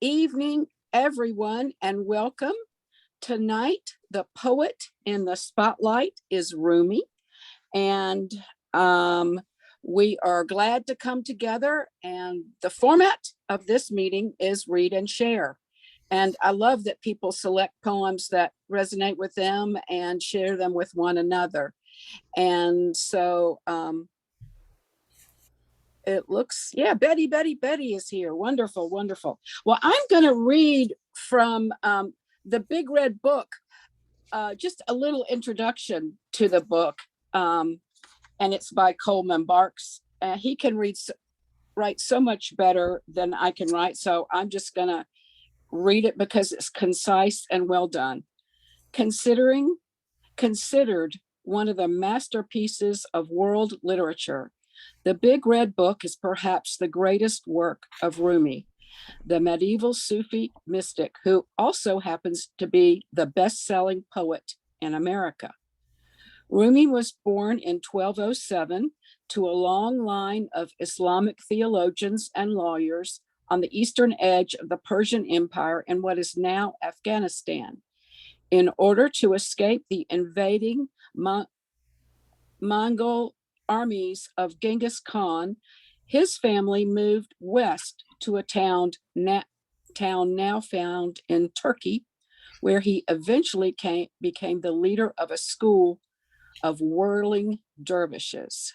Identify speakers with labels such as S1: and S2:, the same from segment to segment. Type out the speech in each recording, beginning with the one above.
S1: evening, everyone, and welcome. Tonight, the poet in the spotlight is Rumi, and we are glad to come together. And the format of this meeting is read and share. And I love that people select poems that resonate with them and share them with one another. And so it looks, yeah, Betty is here. Wonderful, wonderful. Well, I'm going to read from the Big Red Book, just a little introduction to the book. And it's by Coleman Barks. He can write so much better than I can write. So I'm just going to read it because it's concise and well done. Considered one of the masterpieces of world literature, the Big Red Book is perhaps the greatest work of Rumi, the medieval Sufi mystic who also happens to be the best-selling poet in America. Rumi was born in 1207 to a long line of Islamic theologians and lawyers on the eastern edge of the Persian Empire in what is now Afghanistan. In order to escape the invading Mongol armies of Genghis Khan, his family moved west to a town now found in Turkey, where he eventually became the leader of a school of whirling dervishes.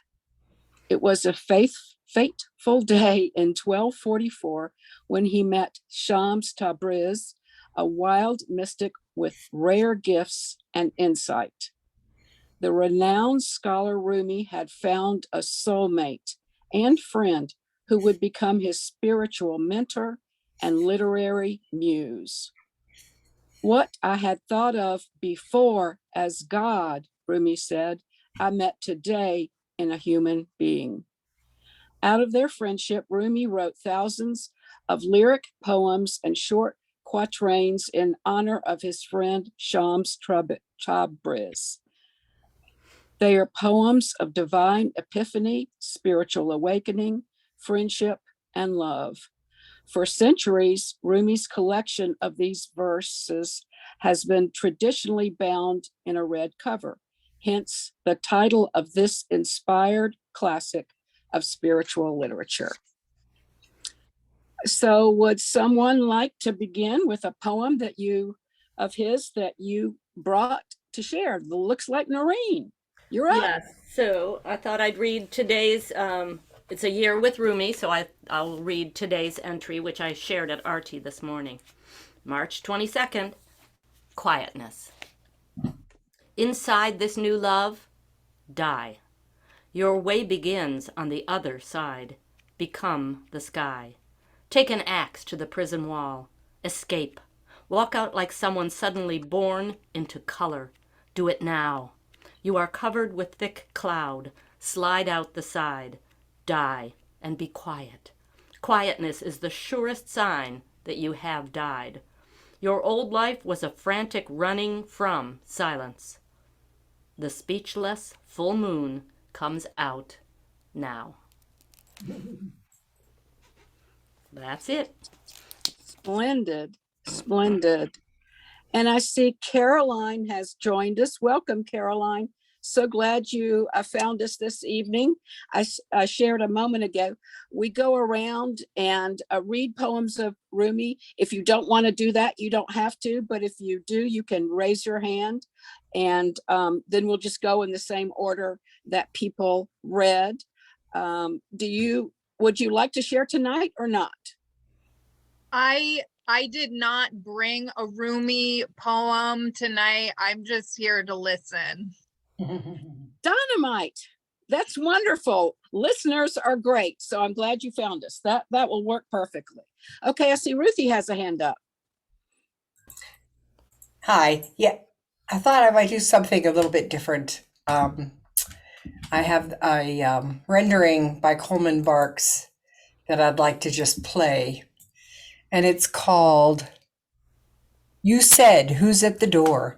S1: It was a fateful day in 1244 when he met Shams Tabriz, a wild mystic with rare gifts and insight. The renowned scholar Rumi had found a soulmate and friend who would become his spiritual mentor and literary muse. What I had thought of before as God, Rumi said, I met today in a human being. Out of their friendship, Rumi wrote thousands of lyric poems and short quatrains in honor of his friend Shams Tabriz. They are poems of divine epiphany, spiritual awakening, friendship, and love. For centuries, Rumi's collection of these verses has been traditionally bound in a red cover, hence the title of this inspired classic of spiritual literature. So would someone like to begin with a poem of his that you brought to share? It looks like Noreen. You're up.
S2: Yes, so I thought I'd read today's, it's a year with Rumi, so I'll read today's entry, which I shared at Artie this morning. March 22nd, quietness. Inside this new love, die. Your way begins on the other side. Become the sky. Take an axe to the prison wall. Escape. Walk out like someone suddenly born into color. Do it now. You are covered with thick cloud. Slide out the side. Die and be quiet. Quietness is the surest sign that you have died. Your old life was a frantic running from silence. The speechless full moon comes out now. That's it.
S1: Splendid, splendid. And I see Caroline has joined us. Welcome, Caroline. So glad you found us this evening. I shared a moment ago. We go around and read poems of Rumi. If you don't want to do that, you don't have to. But if you do, you can raise your hand. And then we'll just go in the same order that people read. Would you like to share tonight or not?
S3: I did not bring a Rumi poem tonight. I'm just here to listen.
S1: Dynamite. That's wonderful. Listeners are great. So I'm glad you found us. That will work perfectly. Okay, I see Ruthie has a hand up.
S4: Hi. Yeah, I thought I might do something a little bit different. I have a rendering by Coleman Barks that I'd like to just play. And it's called You Said, Who's at the Door?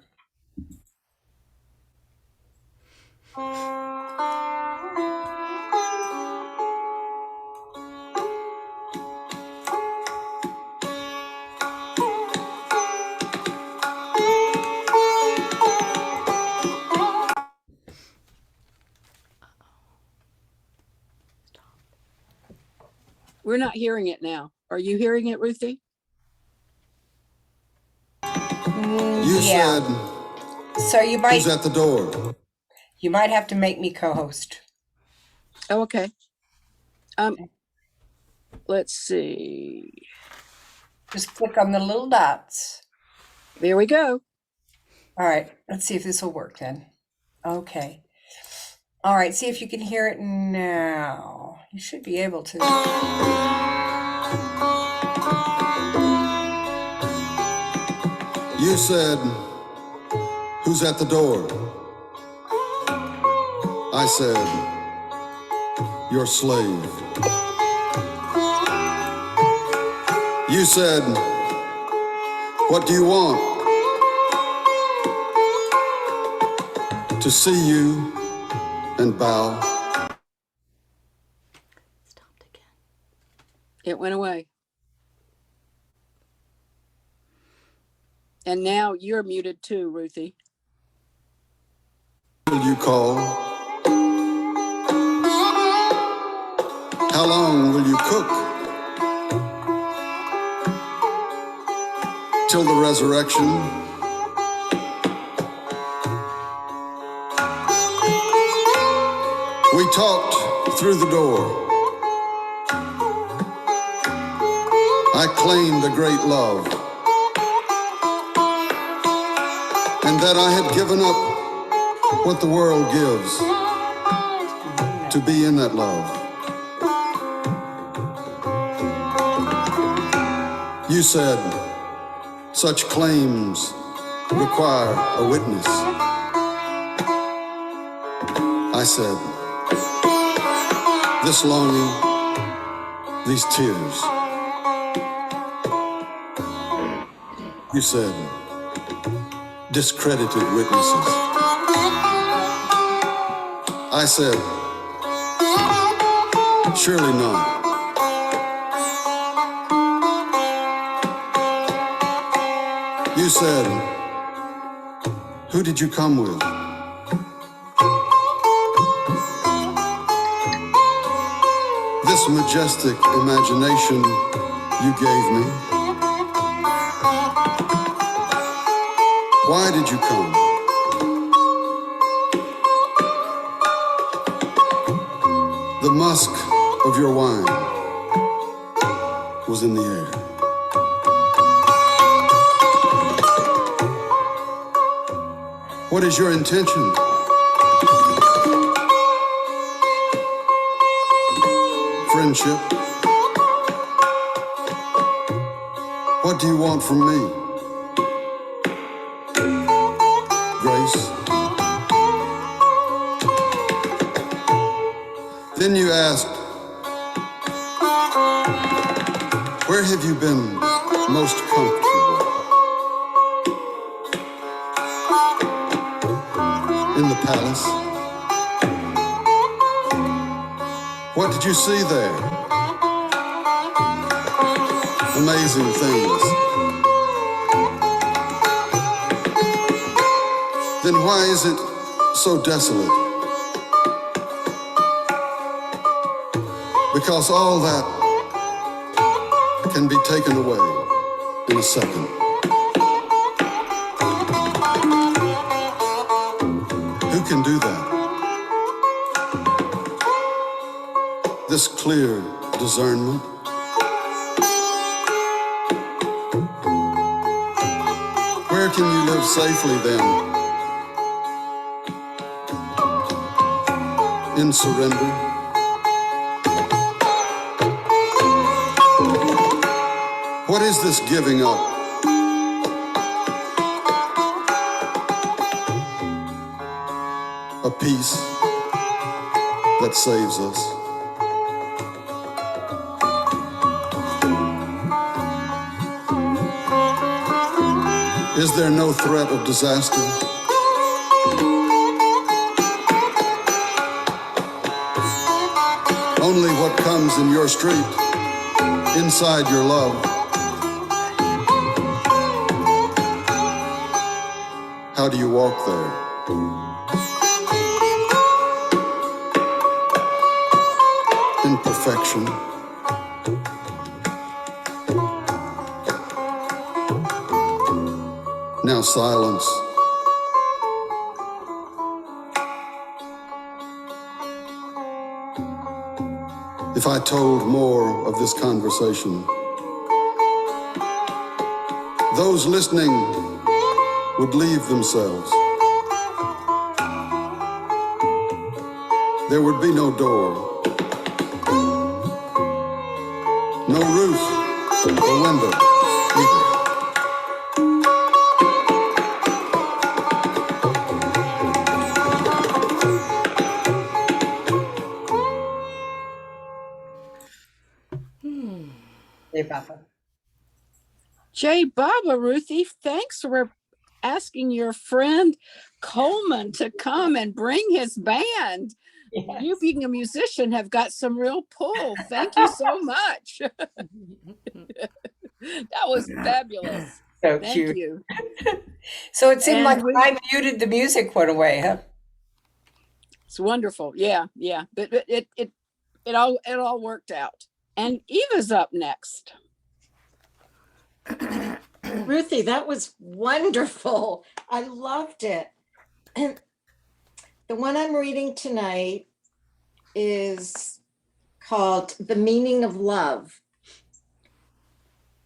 S1: We're not hearing it now. Are you hearing it, Ruthie?
S5: You
S4: Yeah.
S5: said,
S4: So you might
S5: who's at the door?
S4: have to make me co-host.
S1: Oh, okay. Let's see.
S4: Just click on the little dots.
S1: There we go.
S4: All right, let's see if this will work then. Okay. All right, see if you can hear it now. You should be able to.
S5: You said, who's at the door? I said, your slave. You said, what do you want? To see you and bow.
S2: Stopped again.
S1: It went away. And now you're muted too, Ruthie.
S5: Will you call? How long will you cook? Till the resurrection? We talked through the door. I claimed a great love, and that I had given up what the world gives to be in that love. You said, such claims require a witness. I said, this longing, these tears. You said, discredited witnesses. I said, surely not. You said, who did you come with? This majestic imagination you gave me. Why did you come? The musk of your wine was in the air. What is your intention? Friendship? What do you want from me? Grace? Then you asked, where have you been most comfortable? In the palace? What did you see there? Amazing things. Then why is it so desolate? Because all that can be taken away in a second. Who can do that? This clear discernment. Where can you live safely then? In surrender. What is this giving up? A peace that saves us. Is there no threat of disaster? Only what comes in your street, inside your love. How do you walk there? In perfection. Now silence. If I told more of this conversation, those listening would leave themselves. There would be no door, no roof or window either.
S4: Hey, Papa.
S1: Jay Baba, Ruthie, thanks for asking your friend Coleman to come and bring his band.
S4: Yes.
S1: You being a musician have got some real pull. Thank you so much. That was fabulous.
S4: So
S1: Thank
S4: cute.
S1: you.
S4: So it seemed
S1: And
S4: like I muted the music went away, huh?
S1: it's wonderful. Yeah, yeah. But it all worked out. And Eva's up next.
S6: Ruthie, that was wonderful. I loved it. And the one I'm reading tonight is called The Meaning of Love.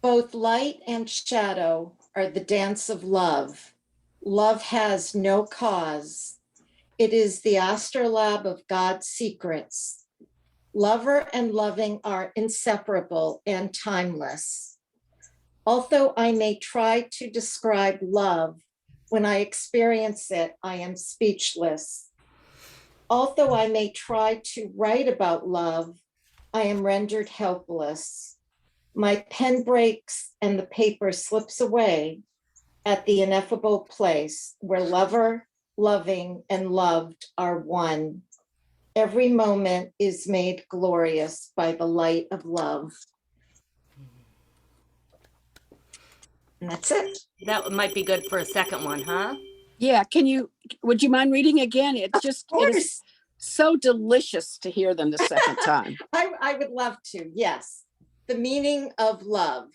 S6: Both light and shadow are the dance of love. Love has no cause. It is the astrolabe of God's secrets. Lover and loving are inseparable and timeless. Although I may try to describe love, when I experience it, I am speechless. Although I may try to write about love, I am rendered helpless. My pen breaks and the paper slips away at the ineffable place where lover, loving, and loved are one. Every moment is made glorious by the light of love. And that's it.
S2: That might be good for a second one, huh?
S1: Yeah, would you mind reading again? It is so delicious to hear them the second time.
S6: I would love to, yes. The meaning of love.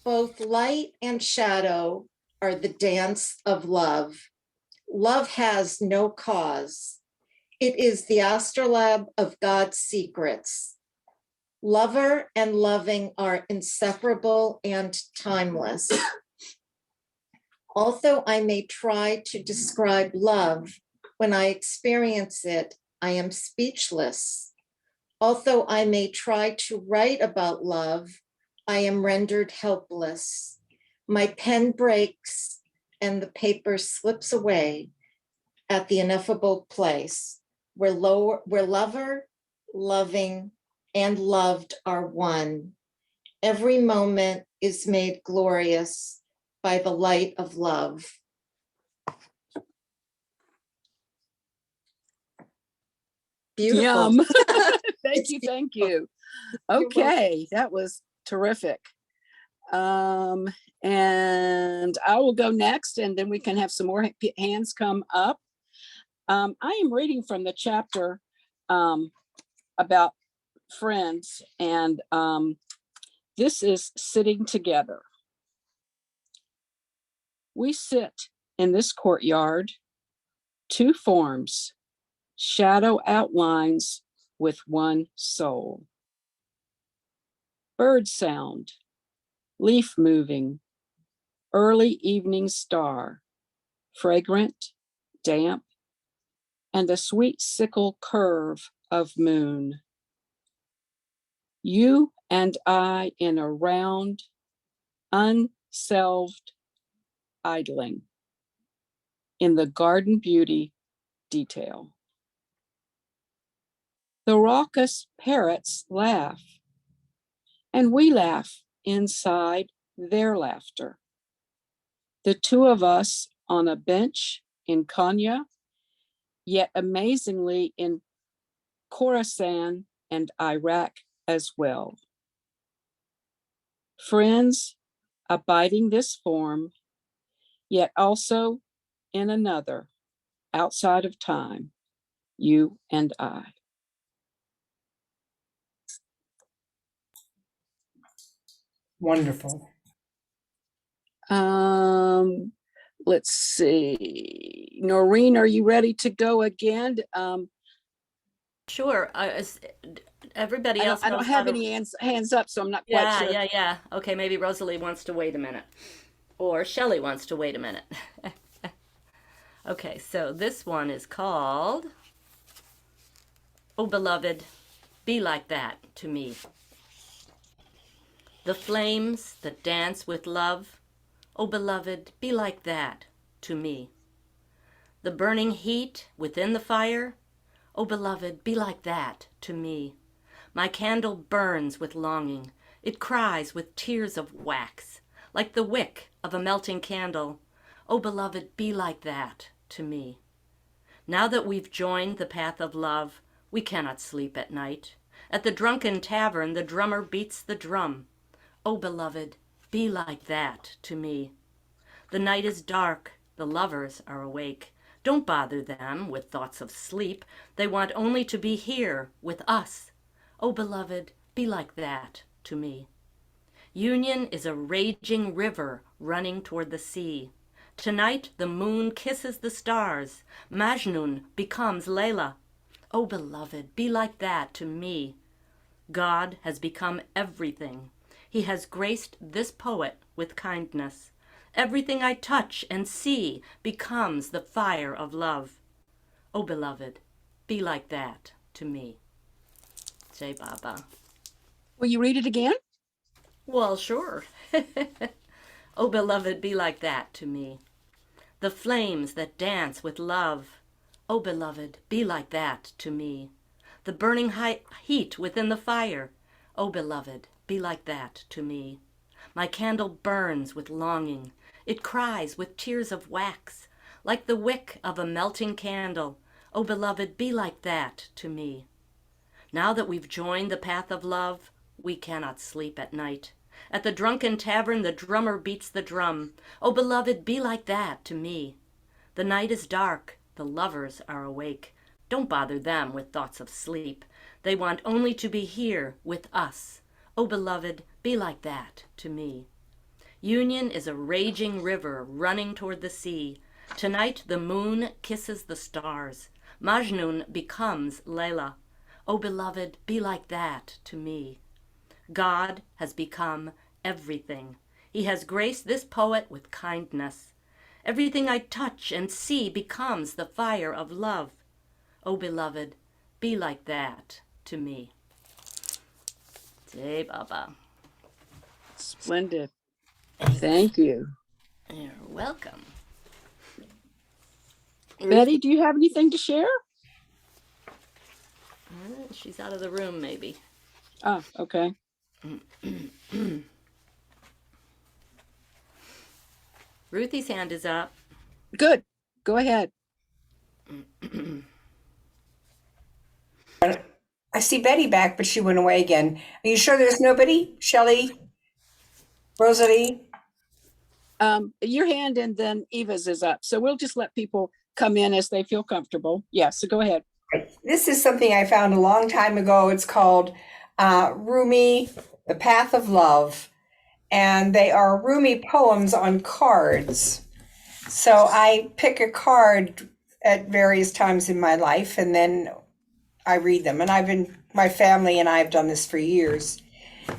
S6: Both light and shadow are the dance of love. Love has no cause. It is the astrolabe of God's secrets. Lover and loving are inseparable and timeless. Although I may try to describe love, when I experience it, I am speechless. Although I may try to write about love, I am rendered helpless. My pen breaks and the paper slips away at the ineffable place where lover, loving, and loved are one. Every moment is made glorious by the light of love. Beautiful.
S1: Yum. Thank you. Okay, that was terrific. And I will go next, and then we can have some more hands come up. I am reading from the chapter about friends, and this is sitting together. We sit in this courtyard, two forms, shadow outlines with one soul. Bird sound, leaf moving, early evening star, fragrant, damp, and a sweet sickle curve of moon. You and I in a round, unselved idling in the garden beauty detail. The raucous parrots laugh, and we laugh inside their laughter. The two of us on a bench in Konya, yet amazingly in Khorasan and Iraq as well. Friends abiding this form, yet also in another, outside of time, you and I.
S4: Wonderful.
S1: Let's see. Noreen, are you ready to go again?
S2: Sure. Everybody else
S1: I don't
S2: knows how
S1: have
S2: to.
S1: any hands up, so I'm not quite
S2: Yeah,
S1: sure.
S2: yeah, yeah. Okay, maybe Rosalie wants to wait a minute. Or Shelly wants to wait a minute. Okay, so this one is called Oh Beloved, Be Like That to Me. The flames that dance with love, oh beloved, be like that to me. The burning heat within the fire, oh beloved, be like that to me. My candle burns with longing, it cries with tears of wax, like the wick of a melting candle, oh beloved, be like that to me. Now that we've joined the path of love, we cannot sleep at night. At the drunken tavern, the drummer beats the drum. Oh, beloved, be like that to me. The night is dark, the lovers are awake. Don't bother them with thoughts of sleep. They want only to be here with us. Oh, beloved, be like that to me. Union is a raging river running toward the sea. Tonight the moon kisses the stars. Majnun becomes Layla. Oh, beloved, be like that to me. God has become everything. He has graced this poet with kindness. Everything I touch and see becomes the fire of love. Oh, beloved, be like that to me. Jai Baba.
S1: Will you read it again?
S2: Well, sure. Oh, beloved, be like that to me. The flames that dance with love. Oh, beloved, be like that to me. The burning heat within the fire. Oh, beloved, be like that to me. My candle burns with longing. It cries with tears of wax, like the wick of a melting candle. Oh, beloved, be like that to me. Now that we've joined the path of love, we cannot sleep at night. At the drunken tavern, the drummer beats the drum. Oh, beloved, be like that to me. The night is dark, the lovers are awake. Don't bother them with thoughts of sleep. They want only to be here with us. Oh, beloved, be like that to me. Union is a raging river running toward the sea. Tonight the moon kisses the stars. Majnun becomes Layla. Oh, beloved, be like that to me. God has become everything. He has graced this poet with kindness. Everything I touch and see becomes the fire of love. Oh, beloved, be like that to me. Jai Baba.
S1: Splendid. Thank you.
S2: You're welcome.
S1: Betty, do you have anything to share?
S2: She's out of the room, maybe.
S1: Ah, okay.
S2: Ruthie's hand is up.
S1: Good. Go ahead.
S4: I see Betty back, but she went away again. Are you sure there's nobody? Shelly? Rosalie?
S1: Your hand and then Eva's is up. So we'll just let people come in as they feel comfortable. Yeah, so go ahead.
S4: This is something I found a long time ago. It's called Rumi, The Path of Love. And they are Rumi poems on cards. So I pick a card at various times in my life and then I read them. And my family and I have done this for years.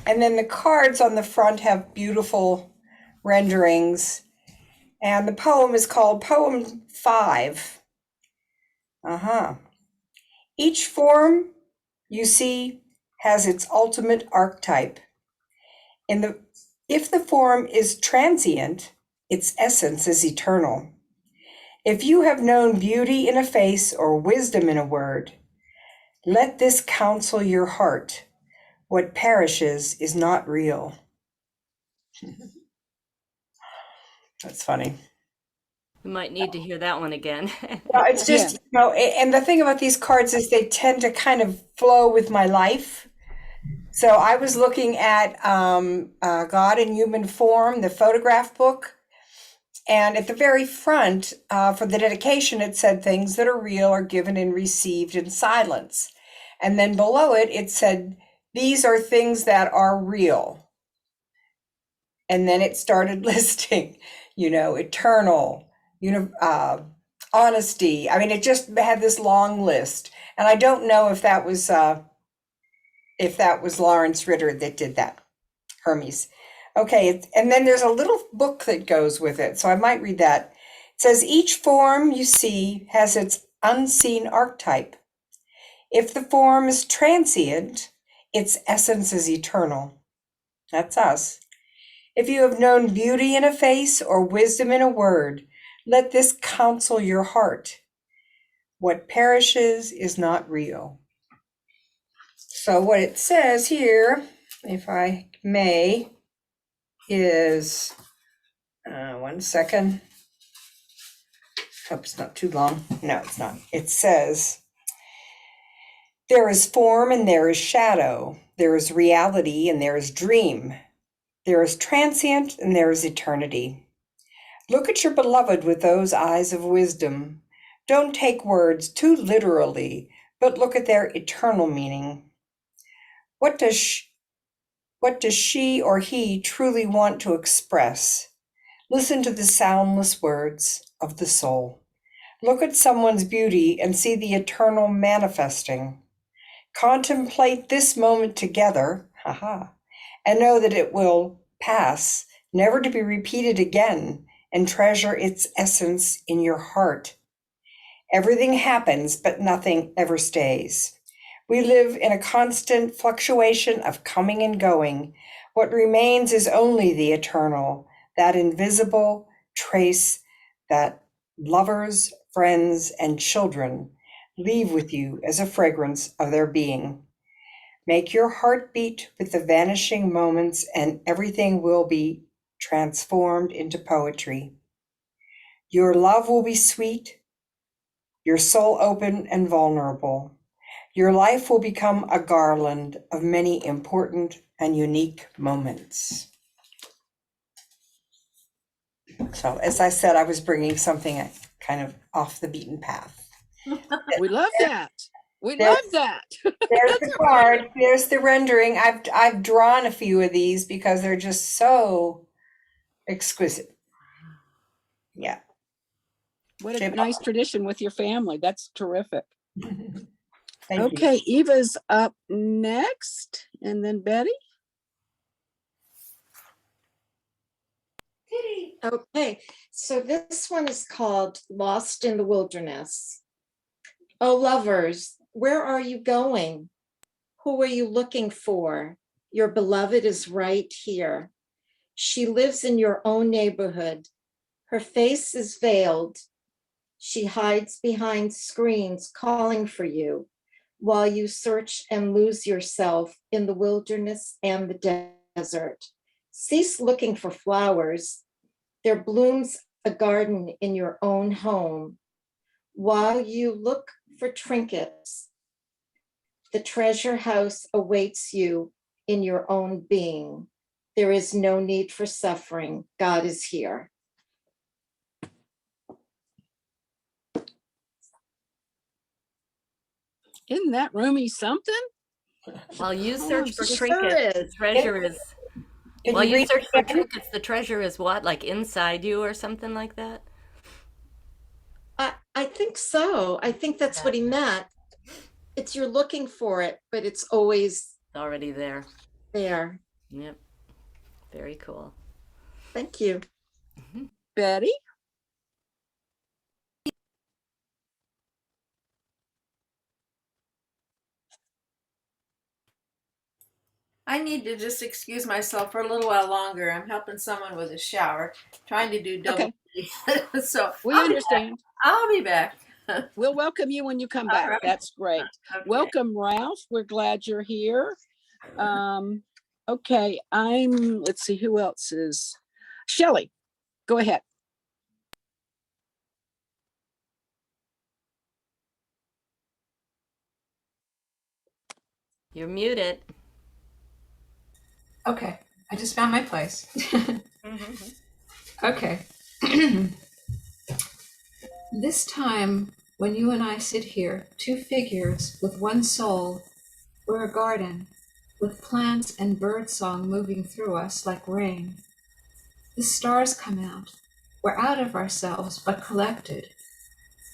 S4: And then the cards on the front have beautiful renderings. And the poem is called Poem 5. Each form you see has its ultimate archetype. If the form is transient, its essence is eternal. If you have known beauty in a face or wisdom in a word, let this counsel your heart. What perishes is not real. That's funny.
S2: We might need to hear that one again.
S4: Well, it's just, and the thing about these cards is they tend to kind of flow with my life. So I was looking at God in Human Form, the photograph book. And at the very front, for the dedication, it said things that are real are given and received in silence. And then below it, it said, these are things that are real. And then it started listing, eternal, honesty. I mean, it just had this long list. And I don't know if that was Lawrence Ritter that did that, Hermes. Okay, and then there's a little book that goes with it, so I might read that. It says, each form you see has its unseen archetype. If the form is transient, its essence is eternal. That's us. If you have known beauty in a face or wisdom in a word, let this counsel your heart. What perishes is not real. So what it says here, if I may, is, one second. Hope it's not too long. No, it's not. It says, there is form and there is shadow. There is reality and there is dream. There is transient and there is eternity. Look at your beloved with those eyes of wisdom. Don't take words too literally, but look at their eternal meaning. What does she or he truly want to express? Listen to the soundless words of the soul. Look at someone's beauty and see the eternal manifesting. Contemplate this moment together, and know that it will pass, never to be repeated again, and treasure its essence in your heart. Everything happens, but nothing ever stays. We live in a constant fluctuation of coming and going. What remains is only the eternal, that invisible trace that lovers, friends, and children leave with you as a fragrance of their being. Make your heart beat with the vanishing moments, and everything will be transformed into poetry. Your love will be sweet, your soul open and vulnerable. Your life will become a garland of many important and unique moments. So, as I said, I was bringing something kind of off the beaten path.
S1: We love that. We
S4: There's-
S1: love that.
S4: There's the card. There's the rendering. I've drawn a few of these because they're just so exquisite. Yeah.
S1: What a nice tradition with your family. That's terrific.
S4: Thank
S1: Okay, Eva's up next, and then Betty.
S6: Okay, so this one is called Lost in the Wilderness. Oh, lovers, where are you going? Who are you looking for? Your beloved is right here. She lives in your own neighborhood. Her face is veiled. She hides behind screens calling for you while you search and lose yourself in the wilderness and the desert. Cease looking for flowers. There blooms a garden in your own home. While you look for trinkets, the treasure house awaits you in your own being. There is no need for suffering. God is here.
S1: Isn't that Rumi something?
S2: While you
S1: Oh,
S2: search for
S6: it
S2: trinkets,
S6: sure
S2: the
S6: is.
S2: treasure is.
S4: Can
S2: While
S4: you
S2: you
S4: read
S2: search
S4: it
S2: for
S4: again?
S2: trinkets, the treasure is what? Like inside you or something like that?
S6: I think so. I think that's what he meant. It's you're looking for it, but it's always
S2: It's already there.
S6: there.
S2: Yep. Very cool.
S6: Thank you.
S1: Betty.
S7: I need to just excuse myself for a little while longer. I'm helping someone with a shower, trying to do double.
S1: Okay.
S7: So
S1: We
S7: I'll be
S1: understand.
S7: back. I'll be back.
S1: We'll welcome you when you come back.
S7: right.
S1: That's great.
S7: Okay.
S1: Welcome, Ralph. We're glad you're here. Okay, let's see who else is. Shelly, go ahead.
S2: You're muted.
S7: Okay, I just found my place. Okay. This time, when you and I sit here, two figures with one soul, we're a garden with plants and birdsong moving through us like rain.
S8: The stars come out. We're out of ourselves, but collected.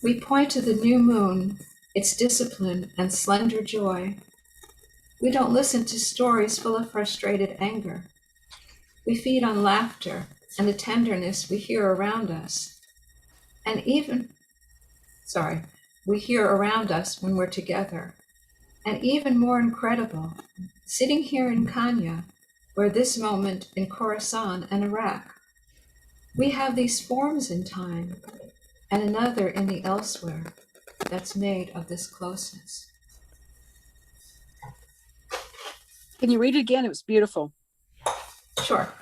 S8: We point to the new moon, its discipline and slender joy. We don't listen to stories full of frustrated anger. We feed on laughter and the tenderness we hear around us. And we hear around us when we're together. And even more incredible, sitting here in Kenya, or this moment in Khorasan and Iraq, we have these forms in time and another in the elsewhere that's made of this closeness.
S1: Can you read it again? It was beautiful.
S8: Sure.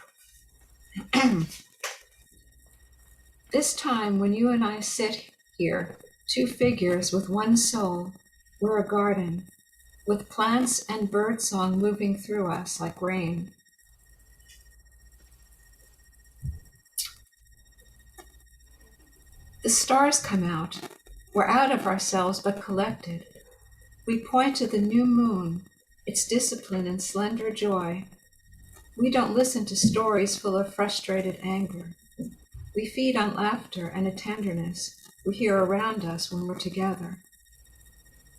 S8: This time when you and I sit here, two figures with one soul, we're a garden, with plants and birdsong moving through us like rain. The stars come out. We're out of ourselves but collected. We point to the new moon, its discipline and slender joy. We don't listen to stories full of frustrated anger. We feed on laughter and a tenderness we hear around us when we're together.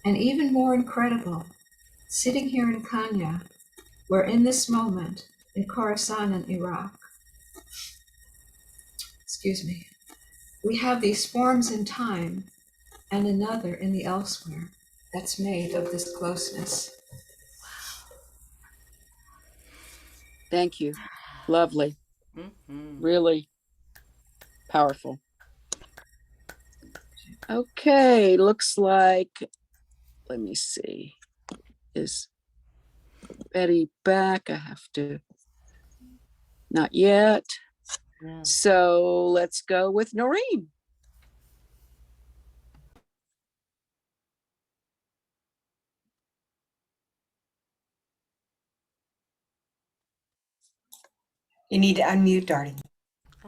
S8: And even more incredible, sitting here in Kenya, we're in this moment in Khorasan and Iraq. We have these forms in time and another in the elsewhere that's made of this closeness.
S1: Thank you. Lovely.
S2: Mhm.
S1: Really powerful. Okay, looks like, let me see. Is Betty back? I have to, not yet.
S2: Yeah.
S1: So let's go with Noreen.
S4: You need to unmute, darling.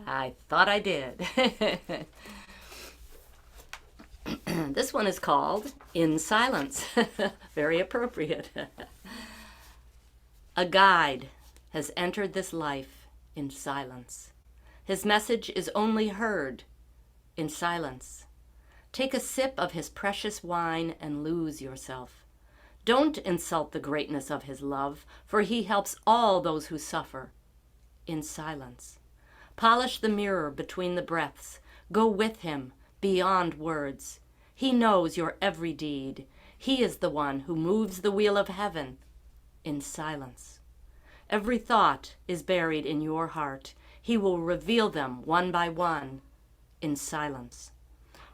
S2: I thought I did. This one is called In Silence. Very appropriate. A guide has entered this life in silence. His message is only heard in silence. Take a sip of his precious wine and lose yourself. Don't insult the greatness of his love, for he helps all those who suffer in silence. Polish the mirror between the breaths. Go with him beyond words. He knows your every deed. He is the one who moves the wheel of heaven in silence. Every thought is buried in your heart. He will reveal them one by one in silence.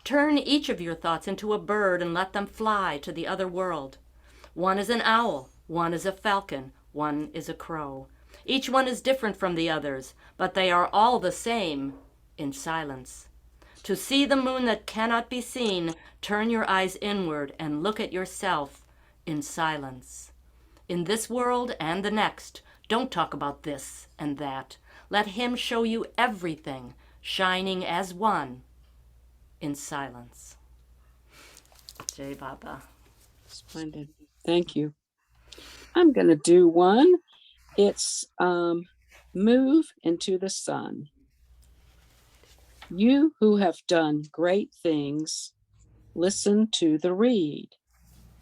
S2: Turn each of your thoughts into a bird and let them fly to the other world. One is an owl, one is a falcon, one is a crow. Each one is different from the others, but they are all the same in silence. To see the moon that cannot be seen, turn your eyes inward and look at yourself in silence. In this world and the next, don't talk about this and that. Let him show you everything, shining as one in silence. Jai Baba.
S1: Splendid. Thank you. I'm going to do one. It's Move into the Sun. You who have done great things, listen to the reed,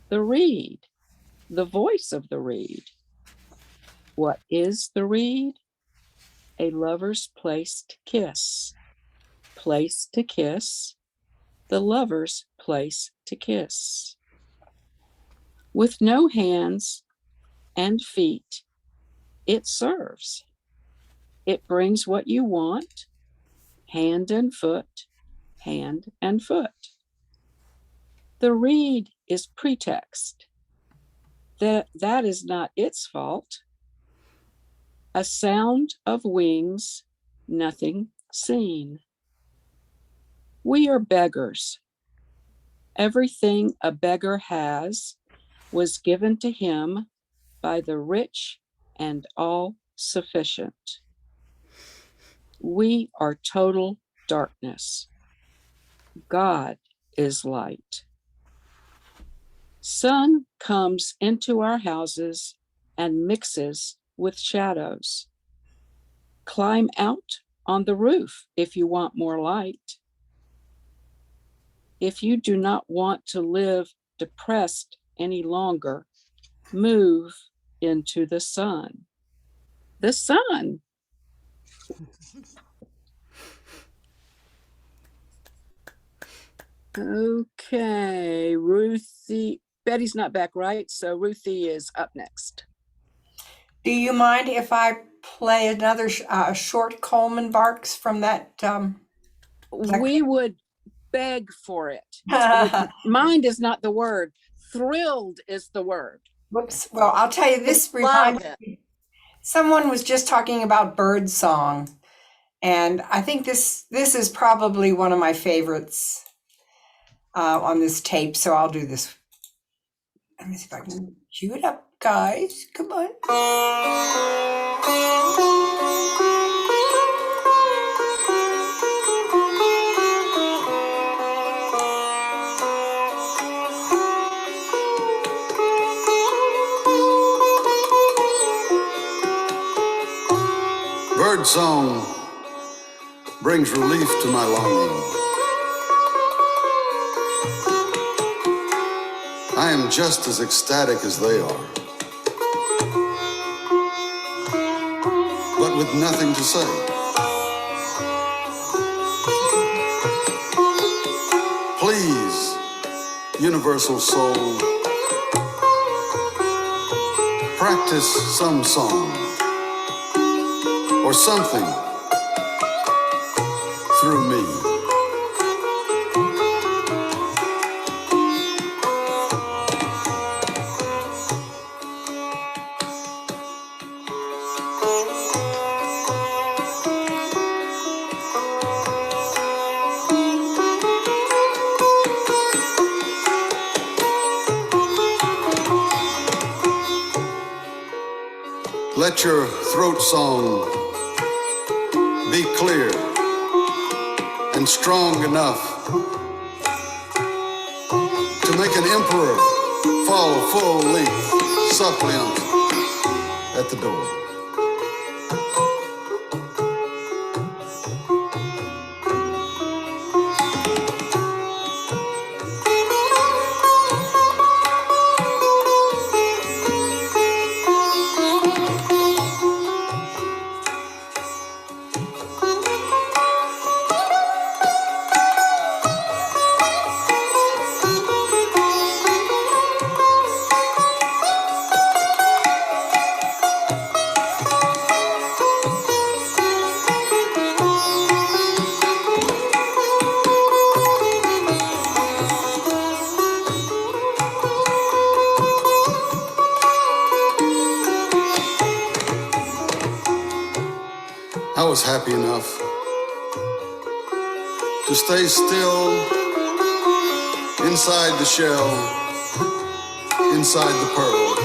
S1: the voice of the reed. What is the reed? A lover's place to kiss, the lover's place to kiss. With no hands and feet, it serves. It brings what you want, hand and foot, hand and foot. The reed is pretext. That is not its fault. A sound of wings, nothing seen. We are beggars. Everything a beggar has was given to him by the rich and all sufficient. We are total darkness. God is light. Sun comes into our houses and mixes with shadows. Climb out on the roof if you want more light. If you do not want to live depressed any longer, move into the sun. The sun. Okay, Ruthie. Betty's not back, right? So Ruthie is up next.
S4: Do you mind if I play another short Coleman Barks from that?
S1: We would beg for it. Mind is not the word. Thrilled is the word.
S4: Whoops. Well, I'll tell you, this reminds me. Someone was just talking about bird song, and I think this is probably one of my favorites on this tape. So I'll do this. Let me see if I can cue it up, guys. Come on.
S5: Bird song brings relief to my longing. I am just as ecstatic as they are, but with nothing to say. Please, universal soul, practice some song or something through me. Let your throat song be clear and strong enough to make an emperor fall full length, suppliant at the door. I was happy enough to stay still inside the shell, inside the pearl.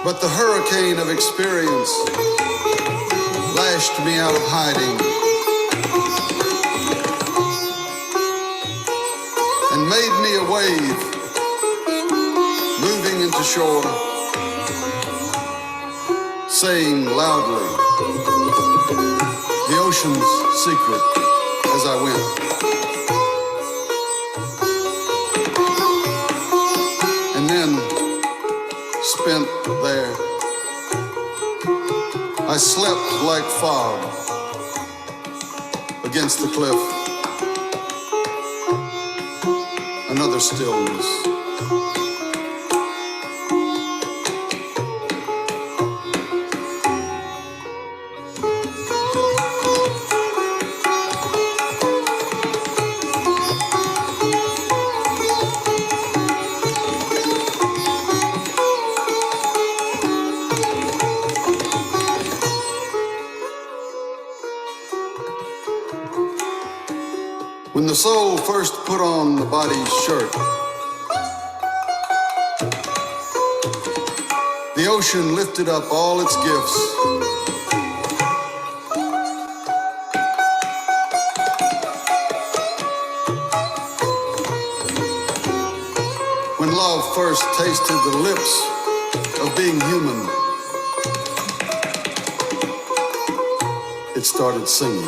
S5: But the hurricane of experience lashed me out of hiding and made me a wave moving into shore, saying loudly the ocean's secret as I went. And then, spent there, I slept like fog against the cliff. Another stillness. When the soul first put on the body's shirt, the ocean lifted up all its gifts. When love first tasted the lips of being human, it started singing.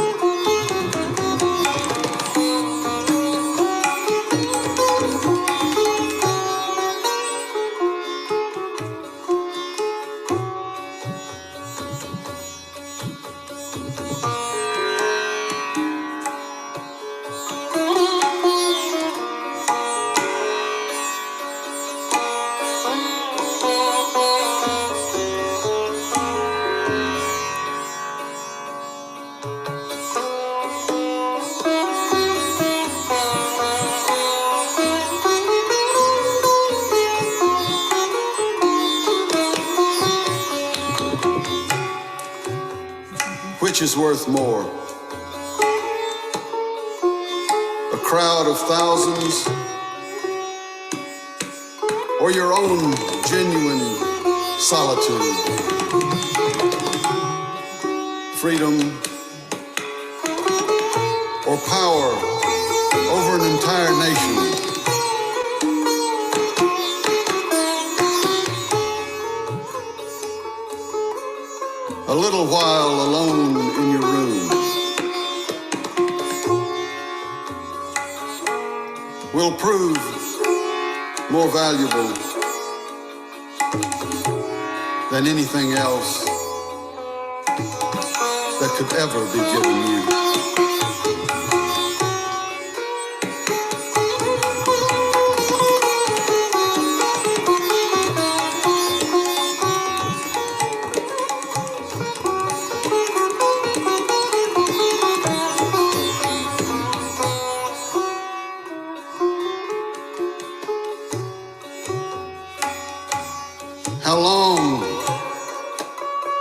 S5: Which is worth more? A crowd of thousands, or your own genuine solitude? Freedom or power over an entire nation? A little while alone in your room will prove more valuable than anything else that could ever be given you. How long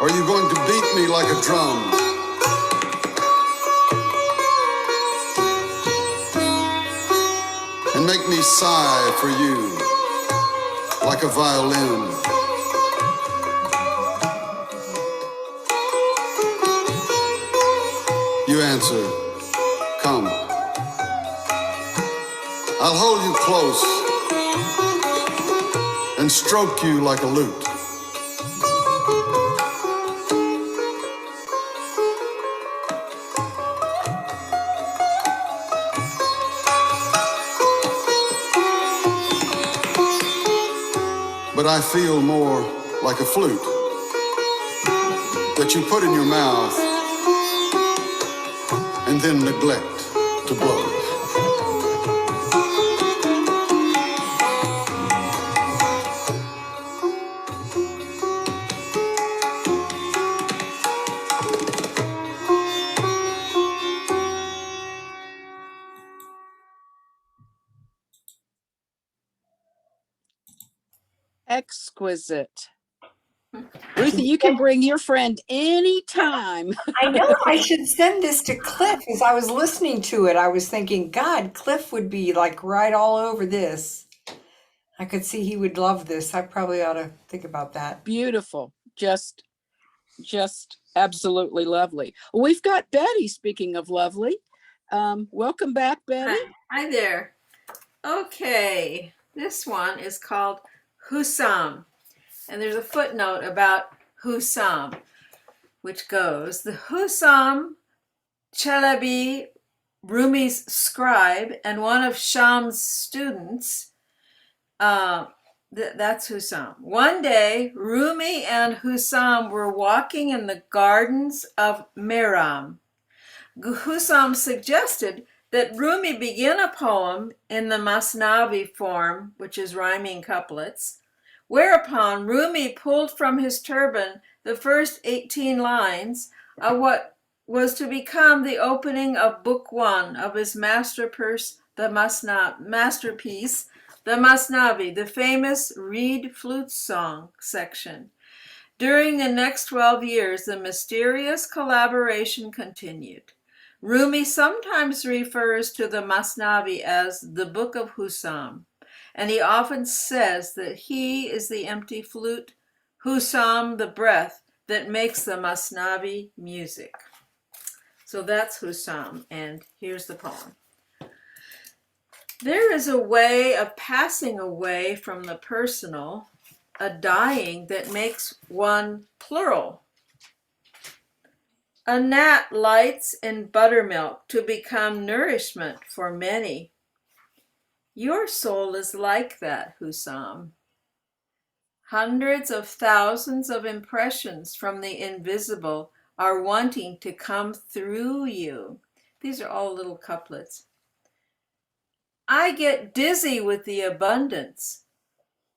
S5: are you going to beat me like a drum? And make me sigh for you like a violin? You answer, come. I'll hold you close and stroke you like a lute. But I feel more like a flute that you put in your mouth and then neglect to blow.
S1: Exquisite. Ruthie, you can bring your friend anytime.
S4: I know I should send this to Cliff. As I was listening to it, I was thinking, God, Cliff would be like right all over this. I could see he would love this. I probably ought to think about that.
S1: Beautiful. Just absolutely lovely. We've got Betty, speaking of lovely. Welcome back, Betty.
S7: Hi there. Okay, this one is called Whosam. And there's a footnote about Whosam, which goes, the Whosam Chalabi, Rumi's scribe, and one of Sham's students, that's Whosam. One day, Rumi and Whosam were walking in the gardens of Merrill. Whosam suggested that Rumi begin a poem in the Masnavi form, which is rhyming couplets, whereupon Rumi pulled from his turban the first 18 lines of what was to become the opening of Book 1 of his masterpiece, the Masnavi, the famous Reed Flute song section. During the next 12 years, the mysterious collaboration continued. Rumi sometimes refers to the Masnavi as the Book of Whosam, and he often says that he is the empty flute, Whosam the breath that makes the Masnavi music. So that's Whosam, and here's the poem. There is a way of passing away from the personal, a dying that makes one plural. A gnat lights in buttermilk to become nourishment for many. Your soul is like that, Whosam. Hundreds of thousands of impressions from the invisible are wanting to come through you. These are all little couplets. I get dizzy with the abundance.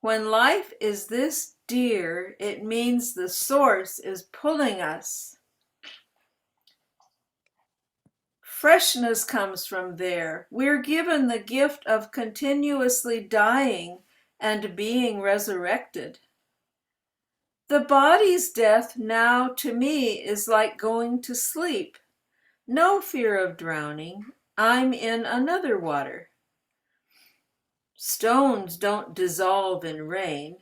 S7: When life is this dear, it means the source is pulling us. Freshness comes from there. We're given the gift of continuously dying and being resurrected. The body's death now to me is like going to sleep. No fear of drowning. I'm in another water. Stones don't dissolve in rain.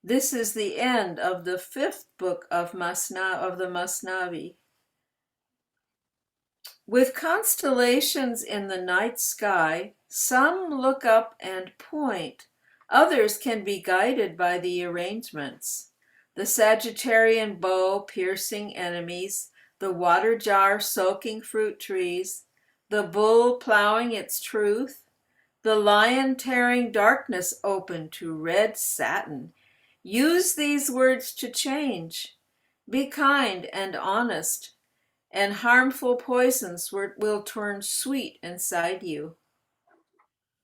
S7: This is the end of the 5th book of the Masnavi. With constellations in the night sky, some look up and point. Others can be guided by the arrangements. The Sagittarian bow piercing enemies, the water jar soaking fruit trees, the bull plowing its truth, the lion tearing darkness open to red satin. Use these words to change. Be kind and honest, and harmful poisons will turn sweet inside you.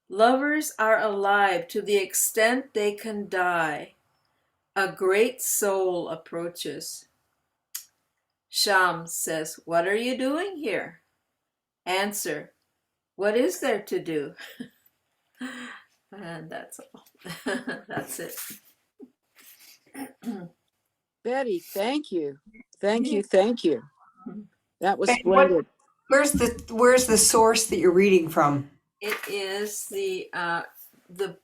S7: Lovers are alive to the extent they can die. A great soul approaches. Sham says, what are you doing here? Answer, what is there to do? And that's all. That's it.
S1: Betty, thank you. Thank you. Thank you. That was
S4: And
S1: splendid.
S4: where's the source that you're reading from?
S7: It is the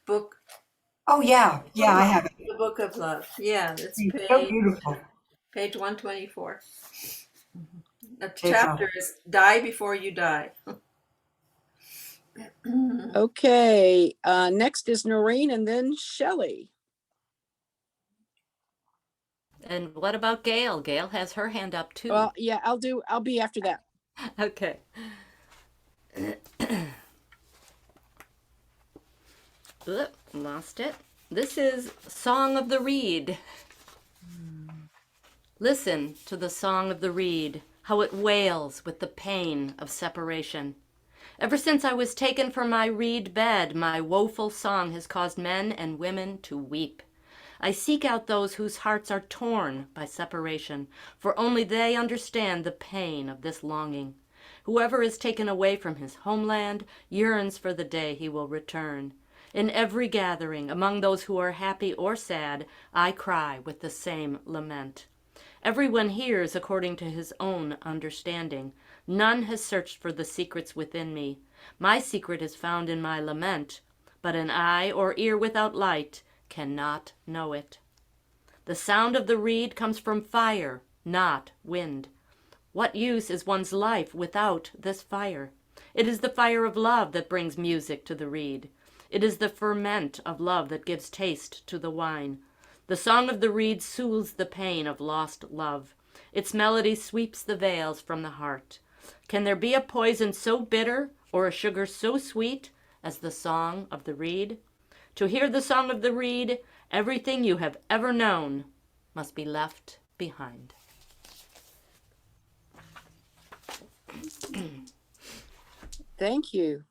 S7: book.
S4: Oh yeah, I have it.
S7: The Book of Love. Yeah, it's
S4: It's so beautiful.
S7: page 124. The
S4: It's
S7: chapter is Die Before You Die.
S1: Okay. Next is Noreen and then Shelly.
S2: And what about Gayle? Gayle has her hand up too.
S1: Well, yeah, I'll be after that.
S2: Okay. Oop, lost it. This is Song of the Reed. Listen to the song of the reed, how it wails with the pain of separation. Ever since I was taken from my reed bed, my woeful song has caused men and women to weep. I seek out those whose hearts are torn by separation, for only they understand the pain of this longing. Whoever is taken away from his homeland yearns for the day he will return. In every gathering, among those who are happy or sad, I cry with the same lament. Everyone hears according to his own understanding. None has searched for the secrets within me. My secret is found in my lament, but an eye or ear without light cannot know it. The sound of the reed comes from fire, not wind. What use is one's life without this fire? It is the fire of love that brings music to the reed. It is the ferment of love that gives taste to the wine. The song of the reed soothes the pain of lost love. Its melody sweeps the veils from the heart. Can there be a poison so bitter or a sugar so sweet as the song of the reed? To hear the song of the reed, everything you have ever known must be left behind.
S1: Thank you.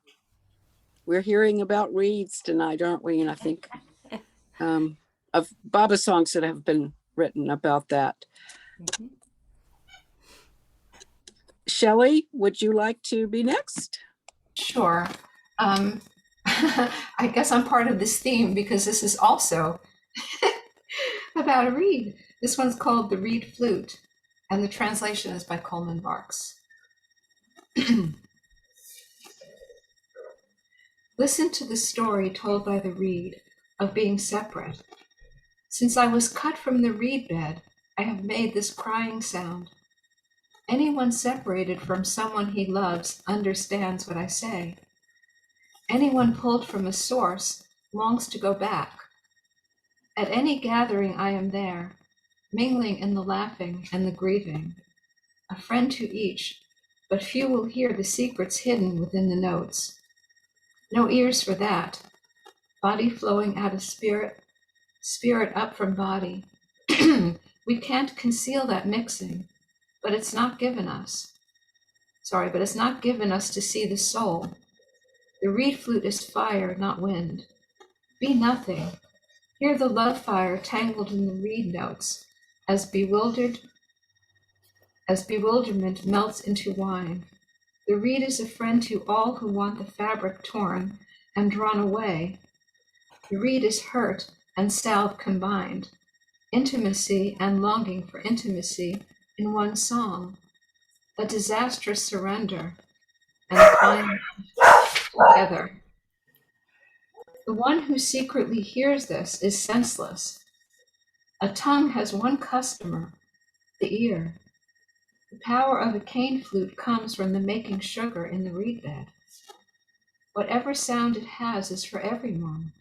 S1: We're hearing about reeds tonight, aren't we? And I think of Baba songs that have been written about that.
S2: Mm-hmm.
S1: Shelly, would you like to be next?
S8: Sure. I guess I'm part of this theme because this is also about a reed. This one's called The Reed Flute, and the translation is by Coleman Barks. Listen to the story told by the reed of being separate. Since I was cut from the reed bed, I have made this crying sound. Anyone separated from someone he loves understands what I say. Anyone pulled from a source longs to go back. At any gathering I am there, mingling in the laughing and the grieving. a friend to each, but few will hear the secrets hidden within the notes. No ears for that. Body flowing out of spirit, spirit up from body. We can't conceal that mixing, but it's not given us. But it's not given us to see the soul. The reed flute is fire, not wind. Be nothing. Hear the love fire tangled in the reed notes, as bewilderment melts into wine. The reed is a friend to all who want the fabric torn and drawn away. The reed is hurt and salve combined, intimacy and longing for intimacy in one song, a disastrous surrender and climb together. The one who secretly hears this is senseless. A tongue has one customer, the ear. The power of a cane flute comes from the making sugar in the reed bed. Whatever sound it has is for everyone.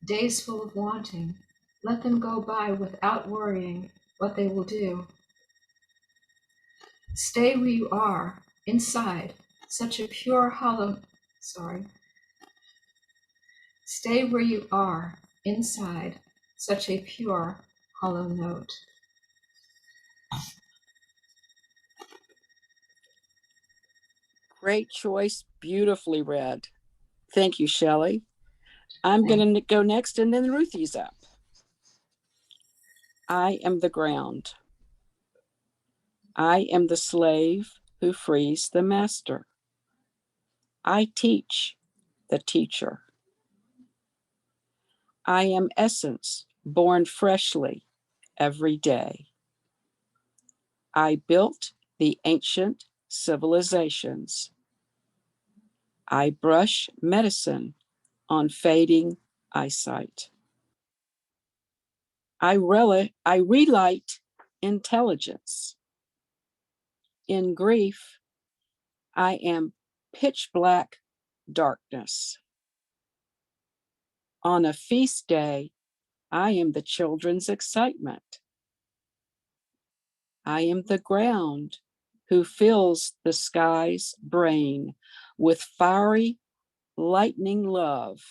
S8: Days full of wanting, let them go by without worrying what they will do. Stay where you are, inside, such a pure Stay where you are, inside, such a pure hollow note.
S1: Great choice. Beautifully read. Thank you, Shelly. I'm going to go next and then Ruthie's up. I am the ground. I am the slave who frees the master. I teach the teacher. I am essence born freshly every day. I built the ancient civilizations. I brush medicine on fading eyesight. I relight intelligence. In grief, I am pitch black darkness. On a feast day, I am the children's excitement. I am the ground who fills the sky's brain with fiery, lightning love,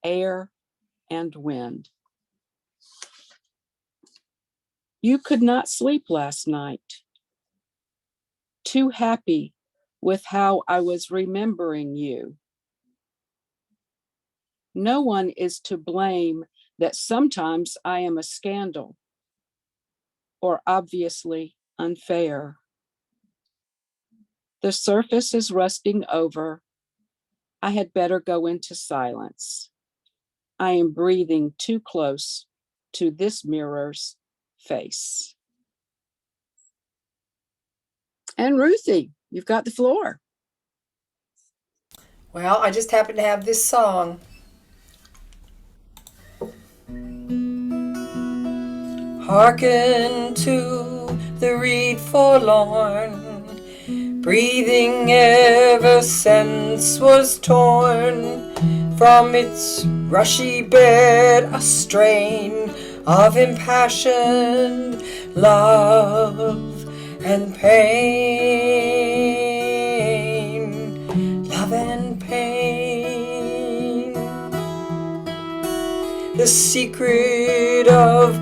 S1: air, and wind. You could not sleep last night. Too happy with how I was remembering you. No one is to blame that sometimes I am a scandal or obviously unfair. The surface is rusting over. I had better go into silence. I am breathing too close to this mirror's face. And Ruthie, you've got the floor.
S4: Well, I just happen to have this song. Hearken to the reed forlorn, breathing ever since was torn from its rushy bed, a strain of impassioned love and pain, love and pain. The secret of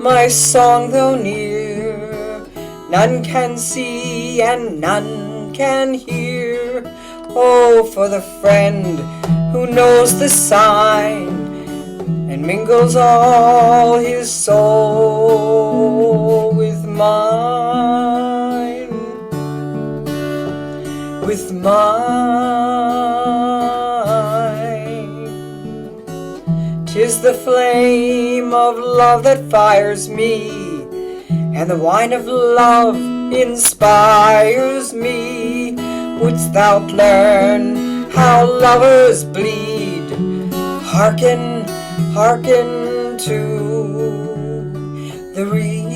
S4: my song, though near, none can see and none can hear. Oh, for the friend who knows the sign and mingles all his soul with mine, with mine. 'Tis the flame of love that fires me, and the wine of love inspires me. Wouldst thou learn how lovers bleed? Hearken, hearken to the reed,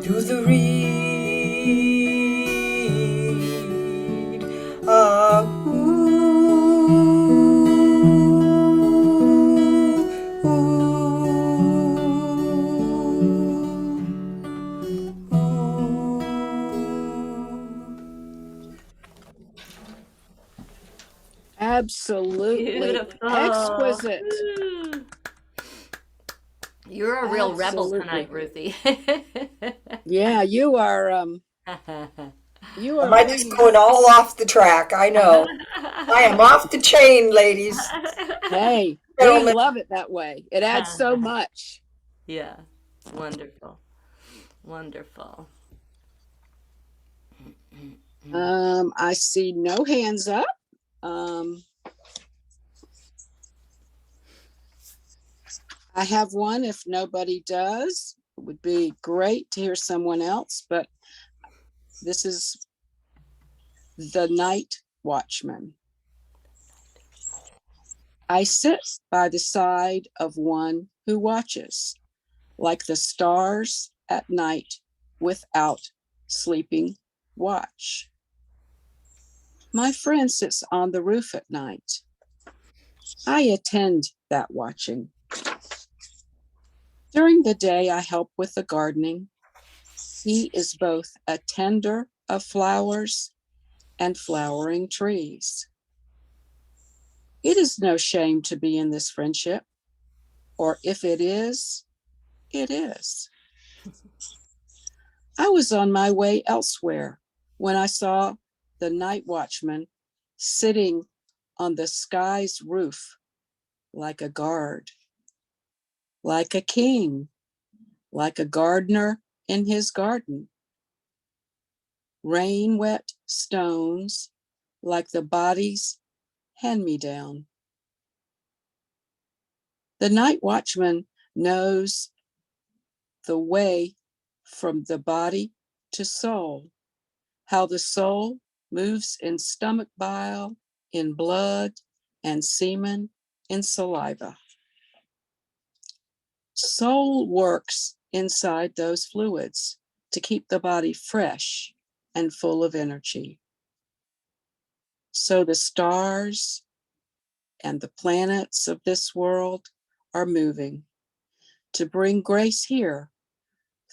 S4: to the reed. Ah, ooh, ooh.
S1: Absolutely
S2: Beautiful.
S1: exquisite.
S2: Woo. You're a real rebel tonight,
S1: Absolutely.
S2: Ruthie.
S1: Yeah, you are. You
S4: I
S1: are
S4: might just
S1: bringing.
S4: going all off the track. I know. I am off the chain, ladies,
S1: Hey, we
S4: gentlemen.
S1: love it that way. It adds so much.
S2: Yeah, wonderful, wonderful.
S1: I see no hands up. I have one if nobody does. It would be great to hear someone else, but this is the Night Watchman. I sit by the side of one who watches, like the stars at night without sleeping watch. My friend sits on the roof at night. I attend that watching. During the day, I help with the gardening. He is both a tender of flowers and flowering trees. It is no shame to be in this friendship, or if it is, it is. I was on my way elsewhere when I saw the night watchman sitting on the sky's roof like a guard, like a king, like a gardener in his garden. Rain-wet stones like the body's hand-me-down. The night watchman knows the way from the body to soul, how the soul moves in stomach bile, in blood, and semen, in saliva. Soul works inside those fluids to keep the body fresh and full of energy. So the stars and the planets of this world are moving to bring grace here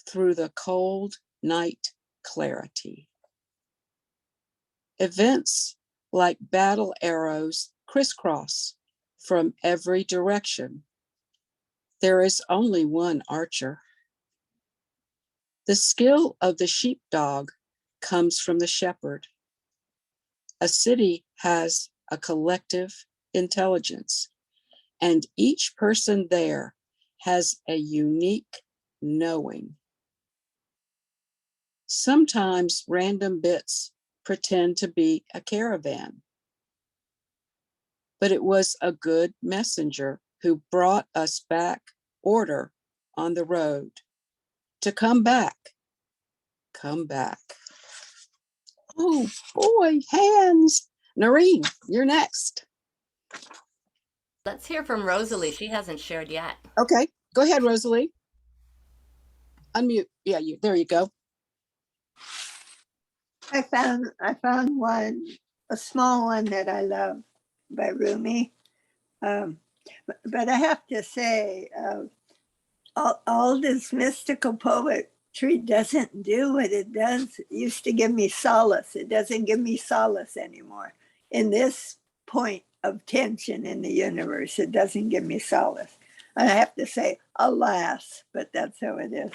S1: through the cold night clarity. Events like battle arrows crisscross from every direction. There is only one archer. The skill of the sheepdog comes from the shepherd. A city has a collective intelligence, and each person there has a unique knowing. Sometimes random bits pretend to be a caravan, but it was a good messenger who brought us back order on the road. To come back, come back. Oh boy, hands. Noreen, you're next.
S2: Let's hear from Rosalie. She hasn't shared yet.
S1: Okay, go ahead, Rosalie. Unmute. Yeah, there you go.
S9: I found one, a small one that I love by Rumi. But I have to say, all this mystical poetry doesn't do what it does. It used to give me solace. It doesn't give me solace anymore. In this point of tension in the universe, it doesn't give me solace. And I have to say, alas, but that's how it is.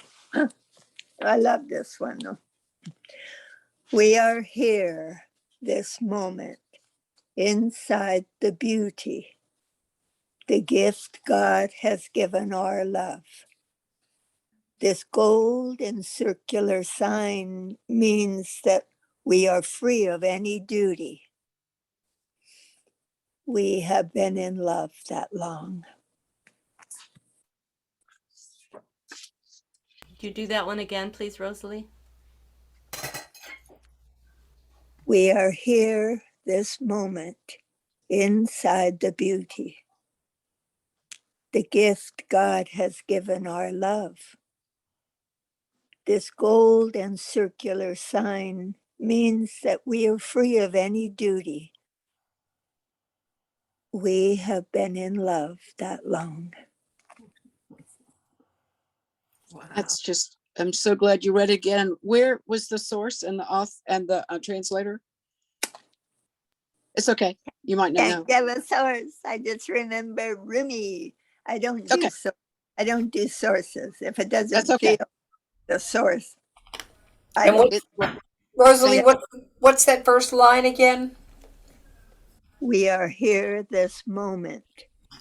S9: I love this one though. We are here this moment inside the beauty, the gift God has given our love. This gold and circular sign means that we are free of any duty. We have been in love that long.
S2: Could you do that one again, please, Rosalie?
S9: We are here this moment inside the beauty, the gift God has given our love. This gold and circular sign means that we are free of any duty. We have been in love that long.
S7: Wow.
S1: That's just, I'm so glad you read it again. Where was the source and the translator? It's okay. You might not know.
S9: Can't give a source. I just remember Rumi. I don't do
S1: Okay.
S9: I don't do sources. If it
S1: That's
S9: doesn't
S1: okay.
S9: feel the source, I
S4: And
S9: don't.
S4: Rosalie,
S1: Say it.
S4: what's that first line again?
S9: We are here this moment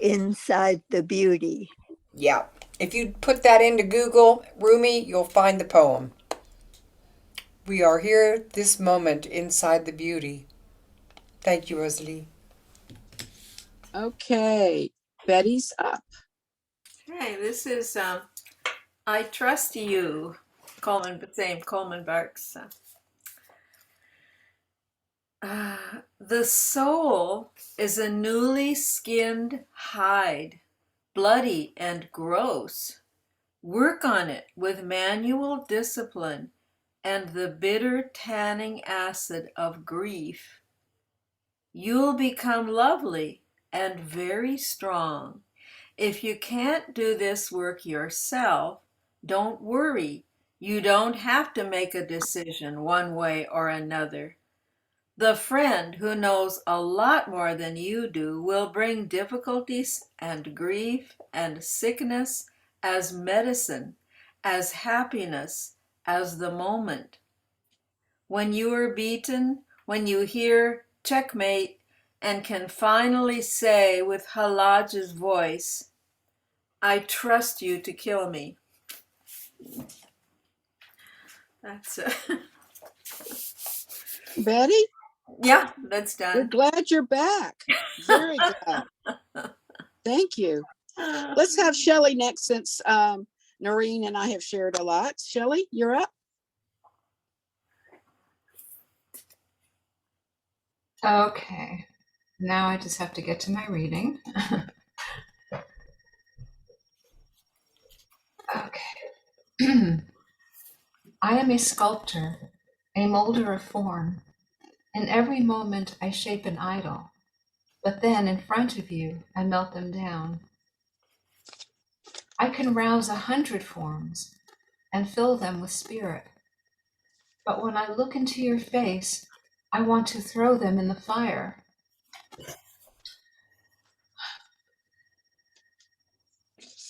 S9: inside the beauty.
S4: Yeah. If you put that into Google, Rumi, you'll find the poem. We are here this moment inside the beauty. Thank you, Rosalie.
S1: Okay. Betty's up.
S7: Okay, this is I Trust You, Coleman Barks. The soul is a newly skinned hide, bloody and gross. Work on it with manual discipline and the bitter tanning acid of grief. You'll become lovely and very strong. If you can't do this work yourself, don't worry. You don't have to make a decision one way or another. The friend who knows a lot more than you do will bring difficulties and grief and sickness as medicine, as happiness, as the moment. When you are beaten, when you hear checkmate and can finally say with Halaj's voice, I trust you to kill me. That's
S1: Betty,
S7: yeah, that's
S1: we're
S7: done.
S1: glad you're back. Very glad. Thank you. Let's have Shelly next since Noreen and I have shared a lot. Shelly, you're up.
S8: Okay. Now I just have to get to my reading. Okay. I am a sculptor, a molder of form. In every moment I shape an idol, but then in front of you I melt them down. I can rouse 100 forms and fill them with spirit, but when I look into your face, I want to throw them in the fire.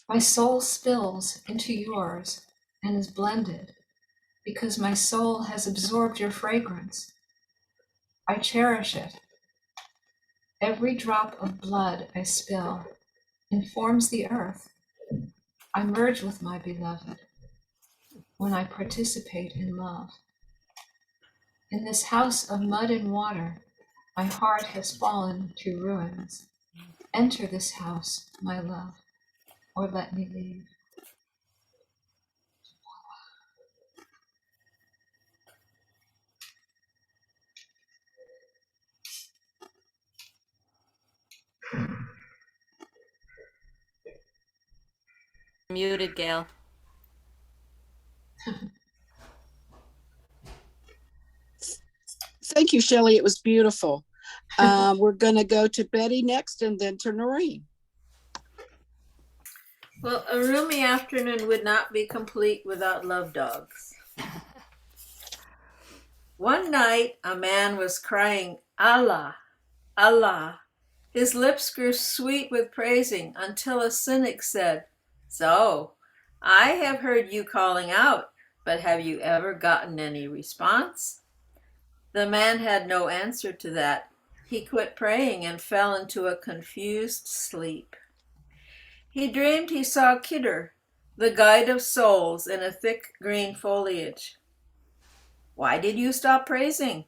S8: My soul spills into yours and is blended because my soul has absorbed your fragrance. I cherish it. Every drop of blood I spill informs the earth. I merge with my beloved when I participate in love. In this house of mud and water, my heart has fallen to ruins. Enter this house, my love, or let me leave.
S2: Muted, Gayle.
S1: Thank you, Shelly. It was beautiful. We're going to go to Betty next and then to Noreen.
S7: Well, a Rumi afternoon would not be complete without love dogs. One night, a man was crying, Allah, Allah. His lips grew sweet with praising until a cynic said, So, I have heard you calling out, but have you ever gotten any response? The man had no answer to that. He quit praying and fell into a confused sleep. He dreamed he saw Kidder, the guide of souls in a thick green foliage. Why did you stop praising?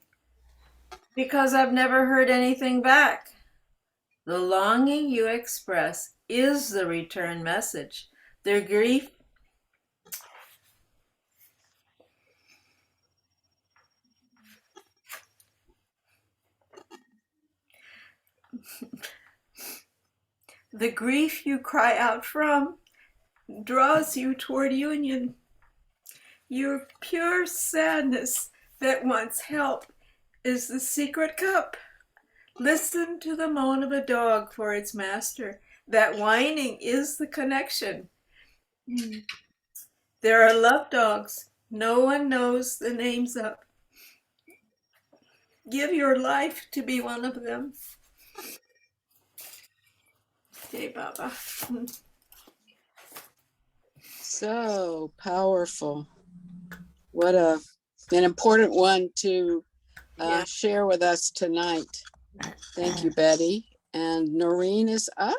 S7: Because I've never heard anything back. The longing you express is the return message. The grief the grief you cry out from draws you toward union. Your pure sadness that wants help is the secret cup. Listen to the moan of a dog for its master. That whining is the connection. There are love dogs no one knows the names of. Give your life to be one of them. Jai Baba.
S1: So powerful. What an important one to
S7: Yeah.
S1: share with us tonight. Thank you, Betty. And Noreen is up.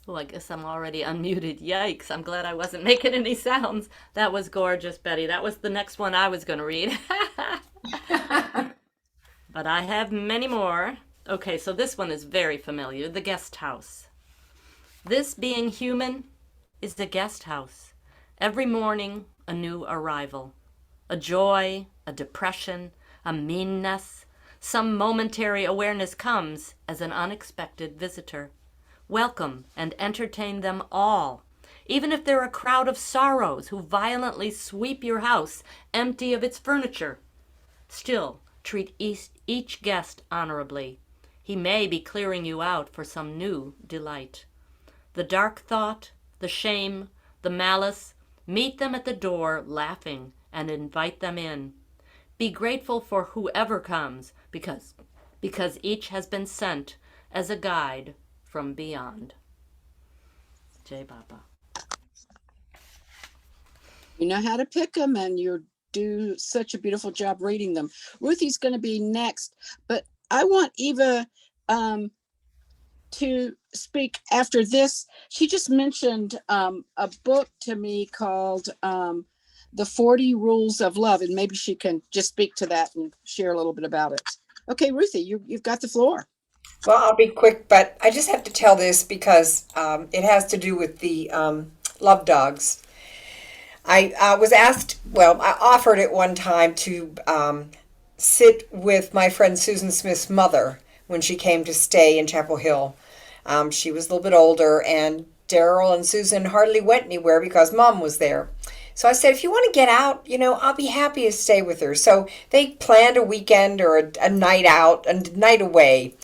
S2: Well, I guess I'm already unmuted. Yikes. I'm glad I wasn't making any sounds. That was gorgeous, Betty. That was the next one I was going to read. But I have many more. Okay, so this one is very familiar. The Guest House. This being human is the guest house. Every morning, a new arrival. A joy, a depression, a meanness. Some momentary awareness comes as an unexpected visitor. Welcome and entertain them all, even if they're a crowd of sorrows who violently sweep your house empty of its furniture. Still, treat each guest honorably. He may be clearing you out for some new delight. The dark thought, the shame, the malice, meet them at the door laughing and invite them in. Be grateful for whoever comes because each has been sent as a guide from beyond. Jai Baba.
S1: You know how to pick them, and you do such a beautiful job reading them. Ruthie's going to be next, but I want Eva to speak after this. She just mentioned a book to me called The 40 Rules of Love, and maybe she can just speak to that and share a little bit about it. Okay, Ruthie, you've got the floor.
S4: Well, I'll be quick, but I just have to tell this because it has to do with the love dogs. I was asked, well, I offered at one time to sit with my friend Susan Smith's mother when she came to stay in Chapel Hill. She was a little bit older, and Daryl and Susan hardly went anywhere because Mom was there. So I said, if you want to get out, I'll be happy to stay with her. So they planned a weekend or a night out, a night away.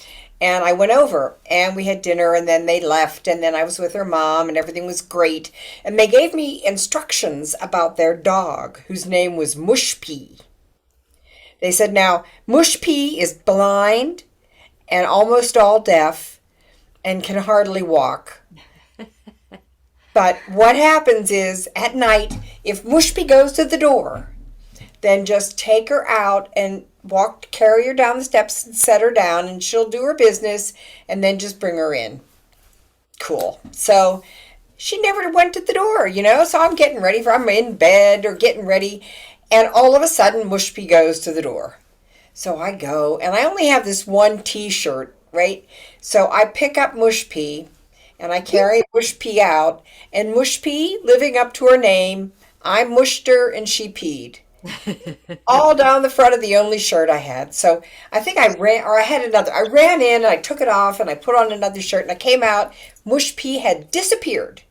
S4: And I went over and we had dinner, and then they left, and then I was with her mom and everything was great. And they gave me instructions about their dog, whose name was Mushpee. They said, now, Mushpee is blind and almost all deaf and can hardly walk. But what happens is at night, if Mushpee goes to the door, then just take her out and carry her down the steps and set her down, and she'll do her business, and then just bring her in. Cool. So she never went to the door, so I'm getting ready I'm in bed or getting ready, and all of a sudden Mushpee goes to the door. So I go, and I only have this one t-shirt, right? So I pick up Mushpee, and I carry Mushpee out, and Mushpee, living up to her name, I mushed her and she peed. All down the front of the only shirt I had. So I think I ran in and I took it off and I put on another shirt, and I came out. Mushpee had disappeared.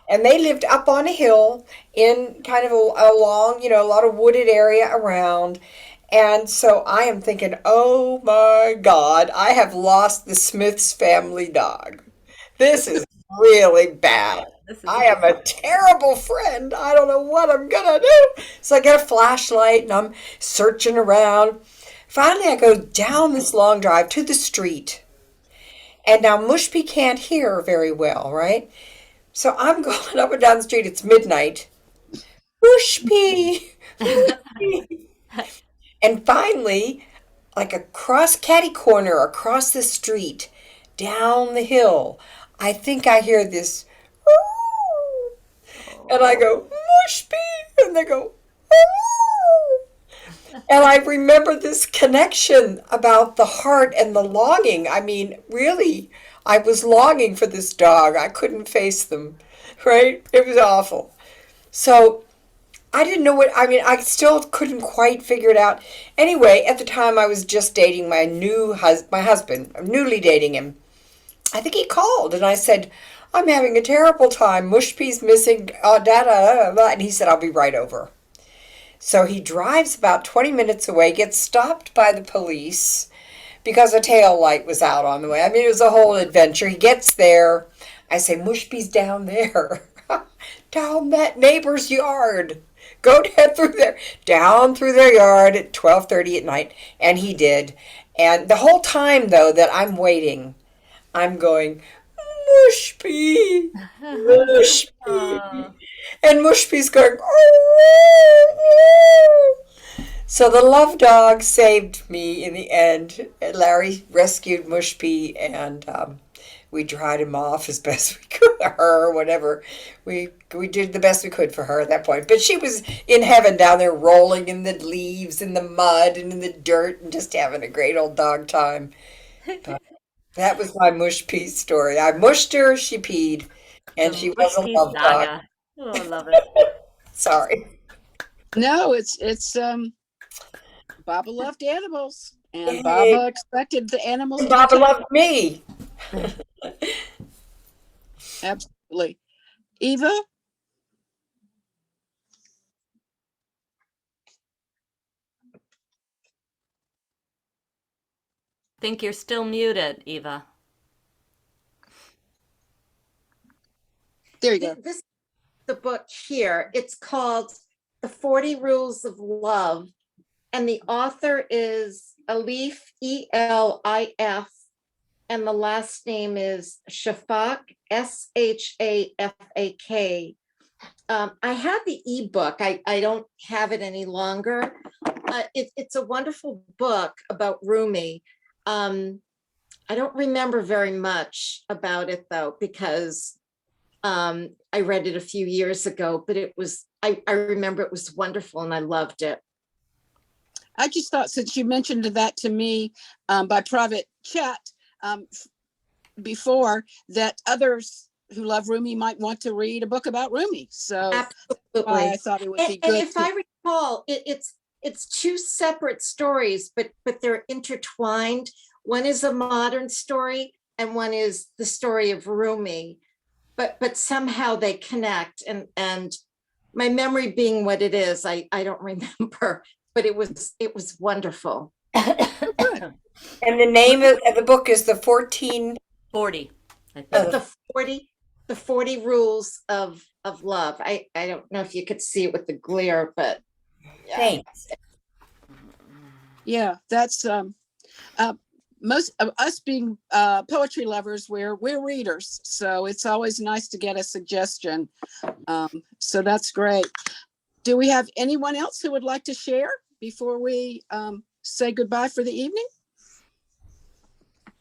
S4: And they lived up on a hill in kind of a long, a lot of wooded area around. And so I am thinking, oh my God, I have lost the Smiths family dog. This is really bad. I am a terrible friend. I don't know what I'm going to do. So I get a flashlight and I'm searching around. Finally, I go down this long drive to the street. And now Mushpee can't hear very well, right? So I'm going up and down the street. It's midnight. Mushpee! Mushpee! And finally, like across catty corner, across the street, down the hill, I think I hear this. And I go, Mushpee! And they go, and I remember this connection about the heart and the longing. I mean, really, I was longing for this dog. I couldn't face them, right? It was awful. So I didn't know I still couldn't quite figure it out. Anyway, at the time I was just dating my husband. I'm newly dating him. I think he called and I said, I'm having a terrible time. Mushpee's missing, and he said, I'll be right over. So he drives about 20 minutes away, gets stopped by the police because a tail light was out on the way. I mean, it was a whole adventure. He gets there. I say, Mushpee's down there, down that neighbor's yard. Go head through there, down through their yard at 12:30 at night. And he did. And the whole time, though, that I'm waiting, I'm going, Mushpee, Mushpee.
S2: Aw.
S4: And Mushpee's going, oh. So the love dog saved me in the end. And Larry rescued Mushpee, and we dried him off as best we could, her or whatever. We did the best we could for her at that point. But she was in heaven down there, rolling in the leaves, in the mud, and in the dirt, and just having a great old dog time. But that was my Mushpee story. I mushed her, she peed, and
S2: The
S4: she was a
S2: Mushpee
S4: love dog.
S2: saga. Oh, I love it.
S4: Sorry.
S1: No, it's Baba loved animals, and
S4: Yay.
S1: Baba expected the animals
S4: And
S1: to be
S4: Baba
S1: taken.
S4: loved me.
S1: Absolutely. Eva?
S2: Think you're still muted, Eva.
S1: There you go.
S6: This is the book here. It's called The 40 Rules of Love. And the author is Elif, E-L-I-F. And the last name is Shafak, S-H-A-F-A-K. I had the ebook. I don't have it any longer. It's a wonderful book about Rumi. I don't remember very much about it, though, because I read it a few years ago, but I remember it was wonderful and I loved it.
S1: I just thought, since you mentioned that to me by private chat before, that others who love Rumi might want to read a book about Rumi. So
S6: Absolutely.
S1: I thought it would be
S6: And
S1: good.
S6: if I recall, it's two separate stories, but they're intertwined. One is a modern story and one is the story of Rumi, but somehow they connect. And my memory being what it is, I don't remember, but it was wonderful.
S1: Good.
S4: And the name of the book is the 40.
S2: I think.
S6: The 40 rules of love. I don't know if you could see it with the glare, but yeah.
S4: Thanks.
S1: Yeah, that's most of us being poetry lovers, we're readers, so it's always nice to get a suggestion. So that's great. Do we have anyone else who would like to share before we say goodbye for the evening?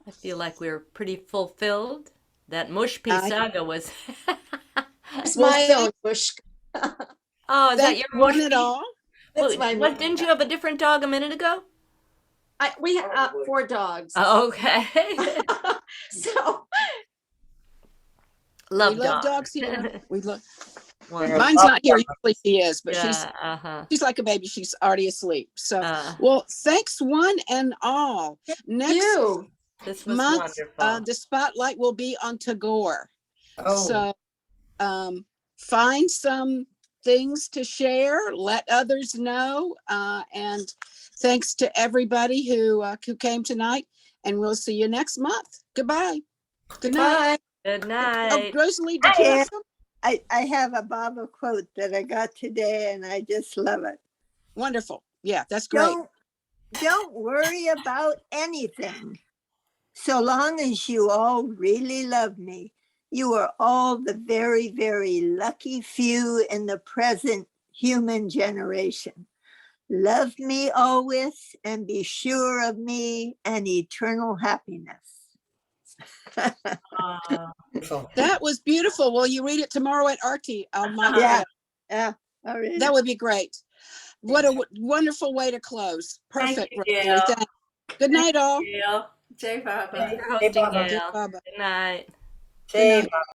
S2: I feel like we're pretty fulfilled. That Mushpee saga was.
S6: It's my own bush.
S2: Oh, is that your
S1: one
S2: Mushpee?
S1: at all?
S6: That's my
S2: What, didn't you have a different dog a minute ago?
S6: We have 4 dogs.
S2: Oh, okay.
S6: So
S1: We
S2: love
S1: love
S2: dogs.
S1: dogs here. We love.
S2: Wonderful.
S1: Mine's not here. Usually she is, but
S2: Yeah,
S1: she's like a baby. She's already asleep. So, well, thanks one and all. Next
S6: you.
S2: This was
S1: month,
S2: wonderful.
S1: the spotlight will be on Tagore.
S4: Oh.
S1: So find some things to share, let others know. And thanks to everybody who came tonight, and we'll see you next month. Goodbye. Good night.
S2: Good
S1: Oh,
S2: night.
S1: Rosalie, did you have some?
S9: I have a Baba quote that I got today and I just love it.
S1: Wonderful. Yeah, that's great.
S9: Don't worry about anything. So long as you all really love me, you are all the very, very lucky few in the present human generation. Love me always and be sure of me and eternal happiness.
S1: That was beautiful. Will you read it tomorrow at Artie?
S9: Yeah. All right.
S1: That would be great. What a wonderful way to close. Perfect.
S7: Thank you,
S1: Rosalie.
S7: Gayle.
S1: Thanks. Good night, all.
S7: Gayle. Jai Baba.
S2: Thanks for hosting,
S4: Baba.
S2: Gayle.
S1: Baba.
S2: Good night.
S1: Good night.